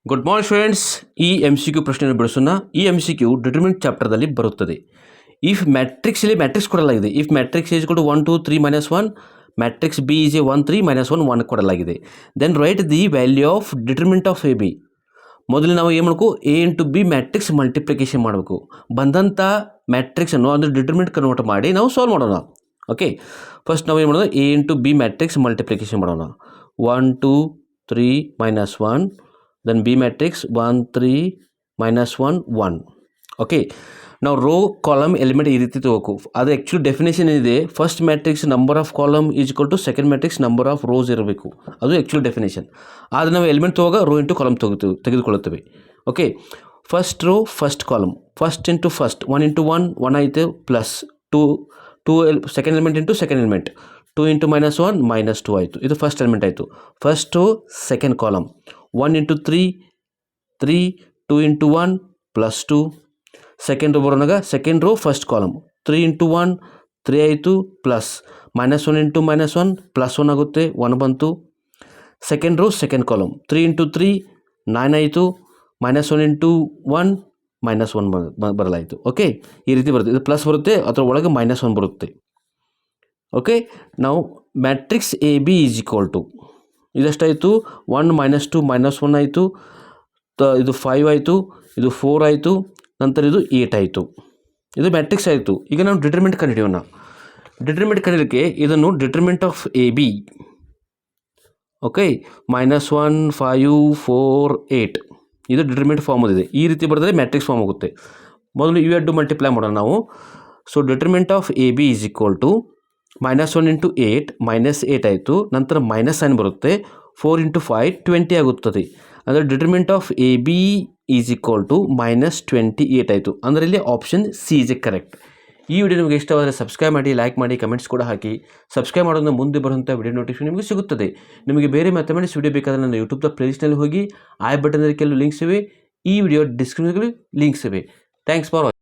Good morning students. ಈ MCQ ಪ್ರಶ್ನೆಯನ್ನು ಬಿಡಿಸೋಣ. ಈ MCQ ಡಿಟರ್ಮಿನೆಂಟ್ ಚಾಪ್ಟರ್ದಲ್ಲಿ ಬರುತ್ತದೆ. ಇಫ್ ಮ್ಯಾಟ್ರಿಕ್ಸಲ್ಲಿ ಮ್ಯಾಟ್ರಿಕ್ಸ್ ಕೊಡಲಾಗಿದೆ. If matrix is equal to 1 2 3 -1, matrix B is a 1 3 -1 1 ಕೊಡಲಾಗಿದೆ. Then write the value of determinant of A B. ಮೊದಲು ನಾವು ಏನು ಮಾಡಬೇಕು, A into B matrix multiplication ಮಾಡಬೇಕು. ಬಂದಂಥ ಮ್ಯಾಟ್ರಿಕ್ಸನ್ನು ಅಂದರೆ ಡಿಟರ್ಮಿನೆಂಟ್ ಕನ್ವರ್ಟ್ ಮಾಡಿ ನಾವು ಸಾಲ್ವ್ ಮಾಡೋಣ. ಓಕೆ, ಫಸ್ಟ್ ನಾವು ಏನು ಮಾಡೋಣ, A into B matrix multiplication ಮಾಡೋಣ. 1 2 3 -1, then B matrix 1 3 -1 1. ಓಕೆ, ನಾವು ರೋ ಕಾಲಮ್ ಎಲಿಮೆಂಟ್ ಈ ರೀತಿ ತಗೋಬೇಕು. ಅದು ಆ್ಯಕ್ಚುಲಿ ಡೆಫಿನೇಷನ್ ಏನಿದೆ, first matrix number of column is equal to second matrix number of rows ಇರಬೇಕು. ಅದು ಆ್ಯಕ್ಚುಲಿ ಡೆಫಿನೇಷನ್. ಆದರೆ ನಾವು ಎಲಿಮೆಂಟ್ ತಗೋವಾಗ ರೋ ಇಂಟು ಕಾಲಮ್ ತೆಗೆದುಕೊಳ್ಳುತ್ತೇವೆ. Okay, first row first column, first into first 1 into 1 1 ಆಯಿತು, plus 2 second element into second element 2 into -1 -2 ಆಯಿತು. ಇದು first element ಆಯಿತು. First row second column 1 into 3 3 2 into 1 +2. Second row ಬರೋನಾಗ second row first column 3 into 1 3 ಆಯಿತು, plus -1 into -1 +1 ಆಗುತ್ತೆ, 1 ಬಂತು. Second row second column 3 into 3 9 ಆಯಿತು, -1 into 1 -1 ಬರಲಾಯಿತು. Okay, ಈ ರೀತಿ ಬರುತ್ತೆ. ಇದು ಪ್ಲಸ್ ಬರುತ್ತೆ, ಅದರ ಒಳಗೆ -1 ಬರುತ್ತೆ. ಓಕೆ, ನಾವು matrix A B is equal to ಇದೆಷ್ಟಾಯಿತು, 1 -2 -1 ಆಯಿತು, ಇದು 5 ಆಯಿತು, ಇದು 4 ಆಯಿತು, ನಂತರ ಇದು 8 ಆಯಿತು. ಇದು ಮ್ಯಾಟ್ರಿಕ್ಸ್ ಆಯಿತು. ಈಗ ನಾವು ಡಿಟರ್ಮಿನೆಂಟ್ ಕಂಡುಹಿಡಿಯೋಣ. ಡಿಟರ್ಮಿನೆಂಟ್ ಕಂಡುಹಿಡಿಯೋಕ್ಕೆ ಇದನ್ನು determinant of A B, okay, -1 5 4 8 ಇದು ಡಿಟರ್ಮಿನೆಂಟ್ ಫಾರ್ಮ್ ಇದೆ. ಈ ರೀತಿ ಬರೆದರೆ ಮ್ಯಾಟ್ರಿಕ್ಸ್ ಫಾರ್ಮ್ ಆಗುತ್ತೆ. ಮೊದಲು ಇವೆರಡು ಮಲ್ಟಿಪ್ಲೈ ಮಾಡೋಣ ನಾವು. So determinant of A B is equal to -1 into 8 -8 ಆಯಿತು, ನಂತರ -9 ಬರುತ್ತೆ, 4 ಇಂಟು 5 20 ಆಗುತ್ತದೆ. ಅಂದರೆ determinant of A B is equal to -28 ಆಯಿತು. ಅಂದರೆ ಇಲ್ಲಿ option C is a correct. ಈ ವಿಡಿಯೋ ನಿಮಗೆ ಇಷ್ಟವಾದರೆ ಸಬ್ಸ್ಕ್ರೈಬ್ ಮಾಡಿ, ಲೈಕ್ ಮಾಡಿ, ಕಮೆಂಟ್ಸ್ ಕೂಡ ಹಾಕಿ. ಸಬ್ಸ್ಕ್ರೈಬ್ ಮಾಡೋದ್ರಿಂದ ಮುಂದೆ ಬರುವಂಥ ವಿಡಿಯೋ ನೋಟಿಫಿಕೇಶನ್ ನಿಮಗೆ ಸಿಗುತ್ತದೆ. ನಿಮಗೆ ಬೇರೆ ಮ್ಯಾಥಮೆಟಿಕ್ಸ್ ವಿಡಿಯೋ ಬೇಕಾದರೆ ನನ್ನ ಯೂಟ್ಯೂಬ್ದ ಪ್ಲೇಲಿಸ್ಟ್ನಲ್ಲಿ ಹೋಗಿ ಐ ಬಟನ್ನಲ್ಲಿ ಕೆಲವು ಲಿಂಕ್ಸ್ ಇವೆ, ಈ ವಿಡಿಯೋ ಡಿಸ್ಕ್ರಿಪ್ಷನ್ನಲ್ಲಿ ಲಿಂಕ್ಸ್ ಇವೆ. Thanks for watching.